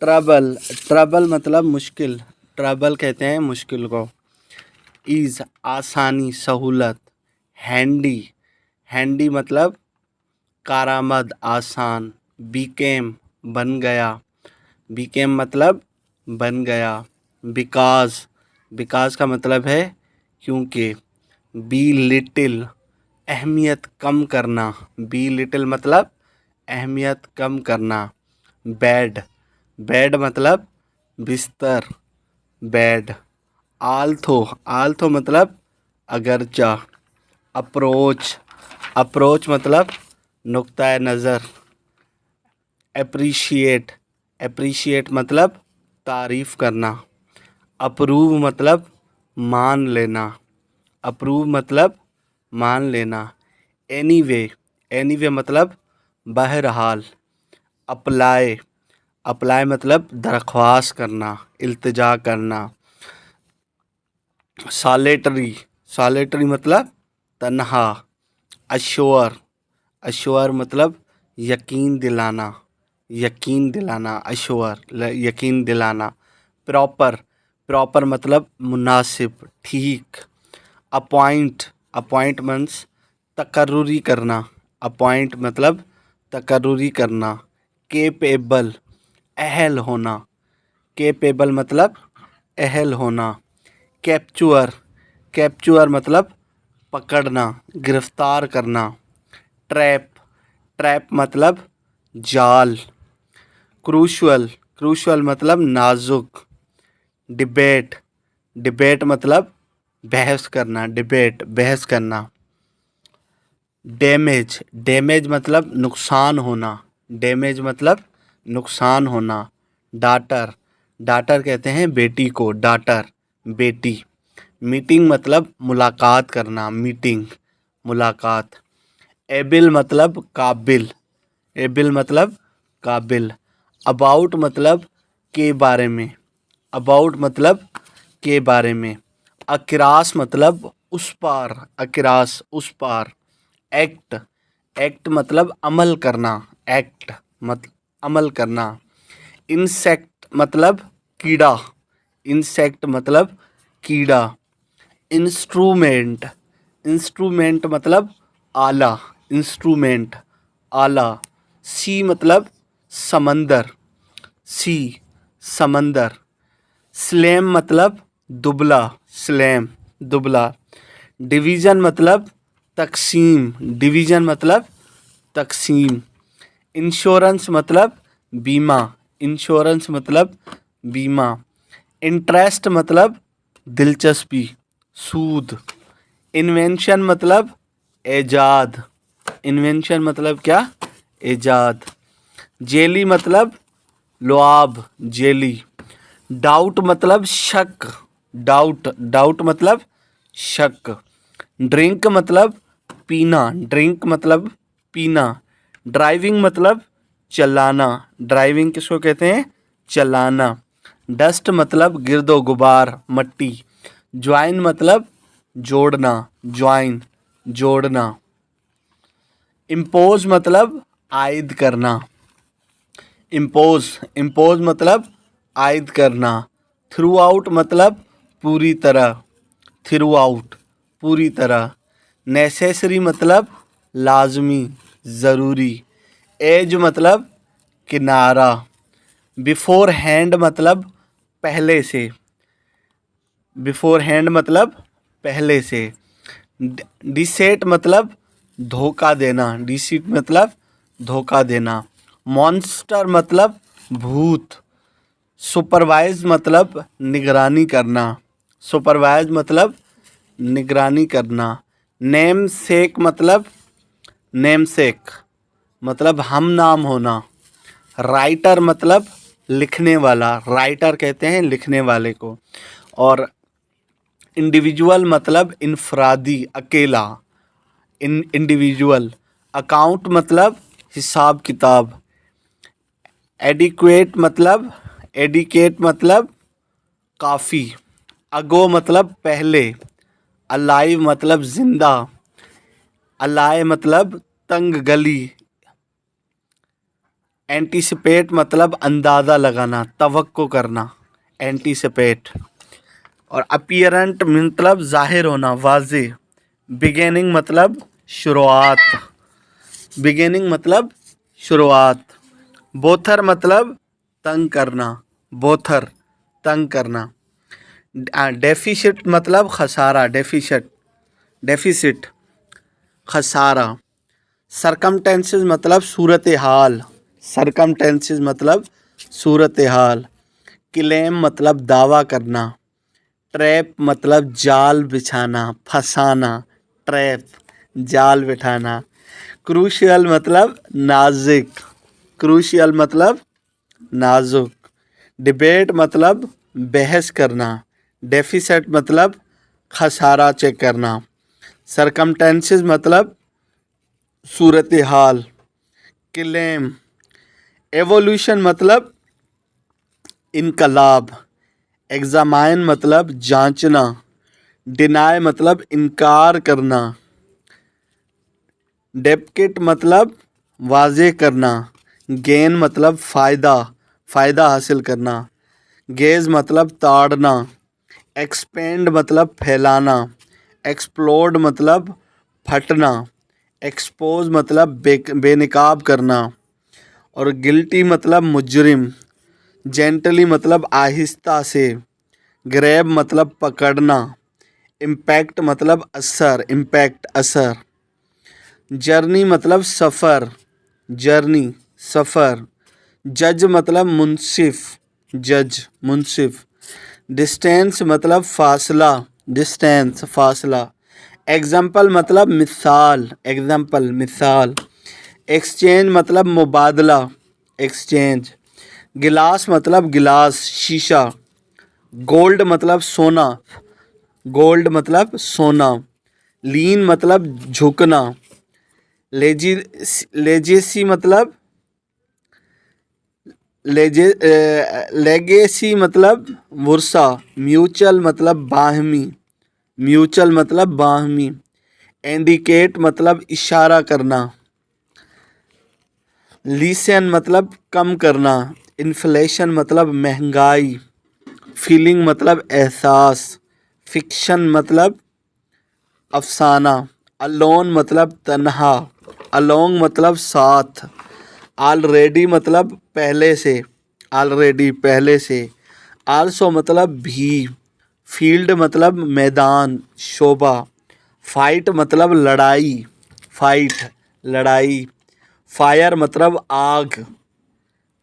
Trouble, trouble मतलब मुश्किल, trouble कहते हैं मुश्किल को। ईज आसानी, सहूलत। हैंडी, हैंडी मतलब कारामद, आसान। बीकेम बन गया, बीकेम मतलब बन गया। बिकॉज, बिकॉज का मतलब है क्योंकि। बी लिटिल अहमियत कम करना, बी लिटिल मतलब अहमियत कम करना। बेड, बेड मतलब बिस्तर, बेड। आल्थो, आल्थो मतलब अगरचा। अप्रोच, अप्रोच मतलब नुक्ता नज़र। एप्रिशिएट, एप्रिशिएट मतलब तारीफ़ करना। अप्रूव मतलब मान लेना, अप्रूव मतलब मान लेना। एनीवे, एनीवे मतलब बहरहाल। अप्लाई, अप्लाई मतलब दरख्वास्त करना, इल्तिजा करना। सॉलिटरी, सॉलिटरी मतलब तन्हा। अश्योर, अश्योर मतलब यकीन दिलाना, यकीन दिलाना। अश्योर यकीन दिलाना। प्रॉपर, प्रॉपर मतलब मुनासिब, ठीक। अपॉइंट, अपॉइंट मीन्स तकर्रुरी करना, अपॉइंट मतलब तकर्रुरी करना। केपेबल अहल होना, केपेबल मतलब अहल होना। कैप्चर, कैप्चर मतलब पकड़ना, गिरफ्तार करना। ट्रैप, ट्रैप मतलब जाल। क्रूशल, क्रूशल मतलब नाजुक। डिबेट, डिबेट मतलब बहस करना, डिबेट बहस करना। डैमेज, डैमेज मतलब नुकसान होना, डैमेज मतलब नुकसान होना। डाटर, डाटर कहते हैं बेटी को, डाटर बेटी। मीटिंग मतलब मुलाकात करना, मीटिंग मुलाकात। एबिल मतलब काबिल, एबिल मतलब काबिल। अबाउट मतलब के बारे में, अबाउट मतलब के बारे में। अक्रास मतलब उस पार, अक्रास उस पार। एक्ट, एक्ट मतलब अमल करना, एक्ट मतलब अमल करना। इंसेक्ट मतलब कीड़ा, इंसेक्ट मतलब कीड़ा। इंस्ट्रूमेंट, इंस्ट्रूमेंट मतलब आला, इंस्ट्रूमेंट आला। सी मतलब समंदर, सी समंदर। स्लैम मतलब दुबला, स्लैम दुबला। डिवीज़न मतलब तकसीम, डिवीज़न मतलब तकसीम। इंश्योरेंस मतलब बीमा, इंश्योरेंस मतलब बीमा। इंटरेस्ट मतलब दिलचस्पी, सूद। इन्वेंशन मतलब ऐजाद, इन्वेंशन मतलब क्या, ऐजाद। जेली मतलब लुआब, जेली। डाउट मतलब शक, डाउट, डाउट मतलब शक। ड्रिंक मतलब पीना, ड्रिंक मतलब पीना। ड्राइविंग मतलब चलाना, ड्राइविंग किसको कहते हैं, चलाना। डस्ट मतलब गिरदो गुबार, मट्टी। ज्वाइन मतलब जोड़ना, ज्वाइन जोड़ना। इम्पोज मतलब आयद करना, इम्पोज, इम्पोज मतलब आयद करना। थ्रू आउट मतलब पूरी तरह, थ्रू आउट पूरी तरह। नेसेसरी मतलब लाजमी, ज़रूरी। एज मतलब किनारा। बिफोर हैंड मतलब पहले से, बिफोर हैंड मतलब पहले से। डिसेट मतलब धोखा देना, डिसीट मतलब धोखा देना। मॉन्स्टर मतलब भूत। सुपरवाइज मतलब निगरानी करना, सुपरवाइज मतलब निगरानी करना। नेम सेक मतलब, नेम सेक मतलब हम नाम होना। राइटर मतलब लिखने वाला, राइटर कहते हैं लिखने वाले को। और इंडिविजुअल मतलब इनफरादी, अकेला, इंडिविजुअल। अकाउंट मतलब हिसाब किताब। एडिक्वेट मतलब, एडिकेट मतलब काफ़ी। अगो मतलब पहले। अलाइव मतलब जिंदा। अलाय मतलब तंग गली। एंटीसिपेट मतलब अंदाज़ा लगाना, तवक्को करना, एंटीसिपेट। और अपीयरेंट मतलब ज़ाहिर होना, वाज़ेह। बिगिनिंग मतलब शुरुआत, बिगिनिंग मतलब शुरुआत। बोथर मतलब तंग करना, बोथर तंग करना। डेफिसिट मतलब खसारा, डेफिसिट, डेफिसिट खसारा। सरकमटेंसेस मतलब सूरत हाल, सरकमटेंसेस मतलब सूरत हाल। क्लेम मतलब दावा करना। ट्रैप मतलब जाल बिछाना, फंसाना, ट्रैप जाल बिठाना। क्रूशियल मतलब नाजुक, क्रूशियल मतलब नाजुक। डिबेट मतलब बहस करना। डेफिसिट मतलब खसारा चेक करना। सरकमटेंसेस मतलब सूरत हाल। क्लेम। एवोल्यूशन मतलब इनकलाब। एग्जामाइन मतलब जांचना। डिनाय मतलब इनकार करना। डेप्किट मतलब वाजे करना। गेन मतलब फ़ायदा, फ़ायदा हासिल करना। गेज मतलब ताड़ना। एक्सपेंड मतलब फैलाना। एक्सप्लोड मतलब फटना। एक्सपोज मतलब बेनकाब करना। और गिल्टी मतलब मुजरिम। जेंटली मतलब आहिस्ता से। ग्रैब मतलब पकड़ना। इम्पैक्ट मतलब असर, इम्पैक्ट असर। जर्नी मतलब सफ़र, जर्नी सफ़र। जज मतलब मुंसिफ, जज मुंसिफ। डिस्टेंस मतलब फासला, डिस्टेंस फासला। एग्जाम्पल मतलब मिसाल, एग्जाम्पल मिसाल। एक्सचेंज मतलब मुबादला, एक्सचेंज। गिलास मतलब गिलास, शीशा। गोल्ड मतलब सोना, गोल्ड मतलब सोना। लीन मतलब झुकना। लेजी लेजेसी मतलब लेगेसी मतलब वर्षा। म्यूचुअल मतलब बाहमी, म्यूचुअल मतलब बाहमी। इंडिकेट मतलब इशारा करना। लीसन मतलब कम करना। इन्फ्लेशन मतलब महंगाई। फीलिंग मतलब एहसास। फिक्शन मतलब अफसाना। अलोन मतलब तन्हा। अलोंग मतलब साथ। ऑलरेडी मतलब पहले से, ऑलरेडी पहले से। आल्सो मतलब भी। फील्ड मतलब मैदान, शोभा। फाइट मतलब लड़ाई, फाइट लड़ाई। फायर मतलब आग,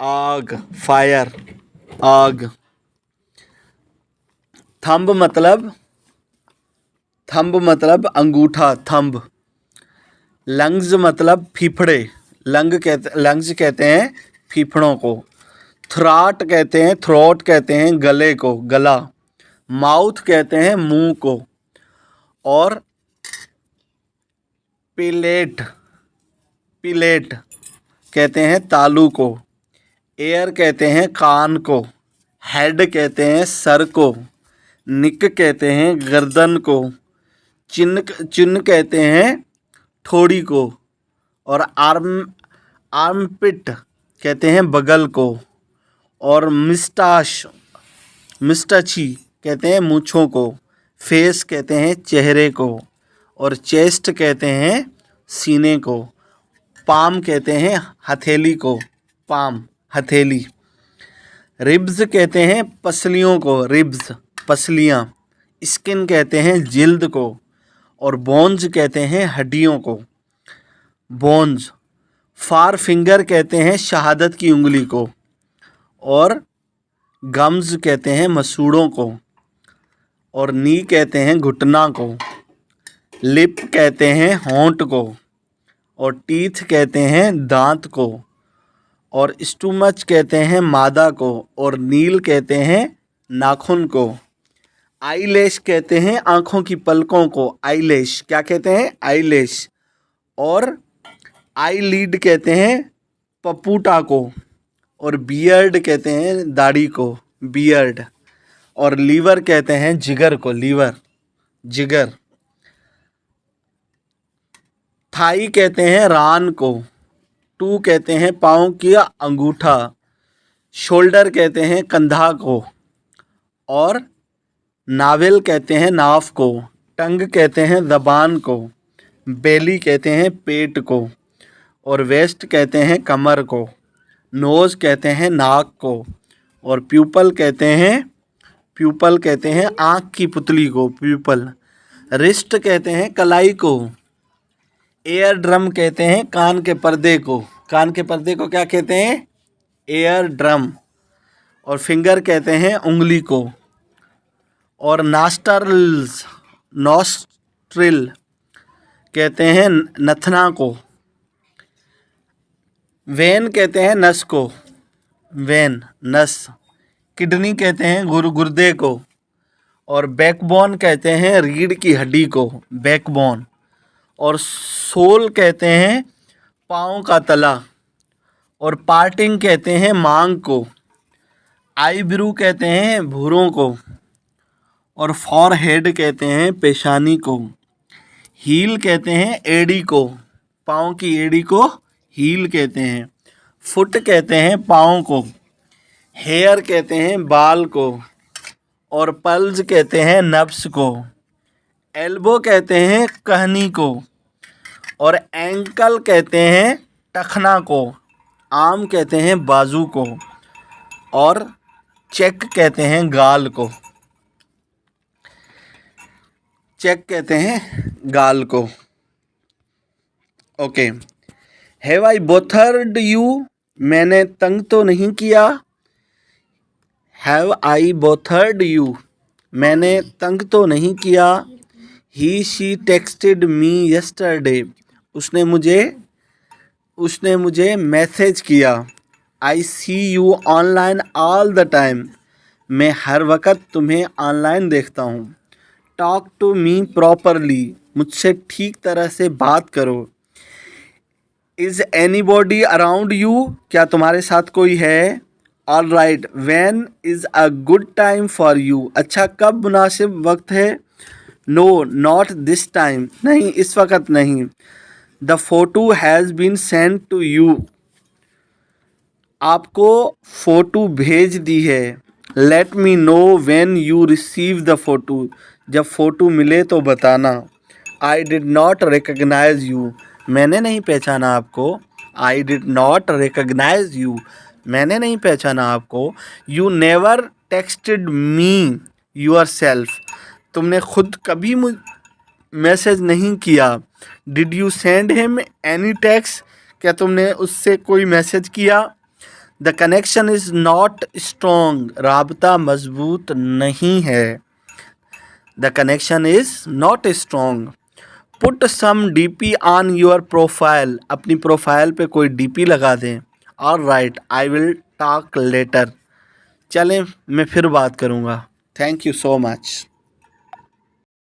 आग फायर, आग। थंब मतलब, थंब मतलब अंगूठा, थंब। लंग्स मतलब फेफड़े, लंग्स कहते हैं फेफड़ों को। थ्रॉट कहते हैं, थ्रोट कहते हैं गले को, गला। माउथ कहते हैं मुंह को। और पिलेट, पिलेट कहते हैं तालू को। एयर कहते हैं कान को। हेड कहते हैं सर को। निक कहते हैं गर्दन को। चिन, चिन कहते हैं ठोड़ी को। और आर्मपिट कहते हैं बगल को। और मिस्टाश, मिस्टाची कहते हैं मूँछों को। फेस कहते हैं चेहरे को। और चेस्ट कहते हैं सीने को। पाम कहते हैं हथेली को, पाम हथेली। रिब्स कहते हैं पसलियों को, रिब्स पसलियाँ। स्किन कहते हैं जिल्द को। और बोन्स कहते हैं हड्डियों को, बोन्स। फार फिंगर कहते हैं शहादत की उंगली को। और गम्स कहते हैं मसूड़ों को। और नी कहते हैं घुटना को। लिप कहते हैं होंठ को। और टीथ कहते हैं दांत को। और स्टूमच कहते हैं मादा को। और नील कहते हैं नाखून को। आईलैश कहते हैं आँखों की पलकों को, आईलैश क्या कहते हैं, आईलैश। और आईलीड कहते हैं पपूटा को। और बियर्ड कहते हैं दाढ़ी को, बियर्ड। और लीवर कहते हैं जिगर को, लीवर जिगर। थाई कहते हैं रान को। टू कहते हैं पाँव की अंगूठा, शोल्डर कहते हैं कंधा को, और नावेल कहते हैं नाव को, टंग कहते हैं ज़बान को, बेली कहते हैं पेट को, और वेस्ट कहते हैं कमर को, नोज़ कहते हैं नाक को, और प्यूपल कहते हैं आँख की पुतली को, प्यूपल। रिस्ट कहते हैं कलाई को। एयर ड्रम कहते हैं कान के पर्दे को। कान के पर्दे को क्या कहते हैं? Air drum. और फिंगर कहते हैं उंगली को। और नॉस्ट्रिल कहते हैं नथना को। वेन कहते हैं नस को, वेन नस। किडनी कहते हैं गुर्दे को। और बैकबोन कहते हैं रीढ़ की हड्डी को, बैकबोन। और सोल कहते हैं पाँव का तला। और पार्टिंग कहते हैं मांग को। आईब्रू कहते हैं भुरों को। और फॉरहेड कहते हैं पेशानी को। हील कहते हैं एड़ी को, पाँव की एड़ी को हील कहते हैं। फुट कहते हैं पाँव को। हेयर कहते हैं बाल को। और पल्स कहते हैं नब्स को। एल्बो कहते हैं कहनी को। और एंकल कहते हैं टखना को। आर्म कहते हैं बाजू को। और चेक कहते हैं गाल को। चेक कहते हैं गाल को। Okay. Have I bothered you? मैंने तंग तो नहीं किया। Have I bothered you? मैंने तंग तो नहीं किया। He she texted me yesterday? उसने मुझे मैसेज किया। I see you online all the time? मैं हर वक्त तुम्हें ऑनलाइन देखता हूँ। Talk to me properly? मुझसे ठीक तरह से बात करो। Is anybody around you? क्या तुम्हारे साथ कोई है? All right. When is a good time for you? अच्छा, कब मुनासिब वक्त है? No not this time? नहीं, इस वक्त नहीं। The photo has been send to you? आपको फ़ोटो भेज दी है। Let me know when you receive the photo? जब फ़ोटो मिले तो बताना। I did not recognize you? मैंने नहीं पहचाना आपको। I did not recognize you? मैंने नहीं पहचाना आपको। You never texted me yourself? तुमने खुद कभी मैसेज नहीं किया। Did you send him any text? क्या तुमने उससे कोई मैसेज किया? The connection is not strong? राबता मजबूत नहीं है। The connection is not strong. Put some DP on your profile? अपनी प्रोफाइल पे कोई DP लगा दें। All right, I will talk later? चलें, मैं फिर बात करूँगा। Thank you so much.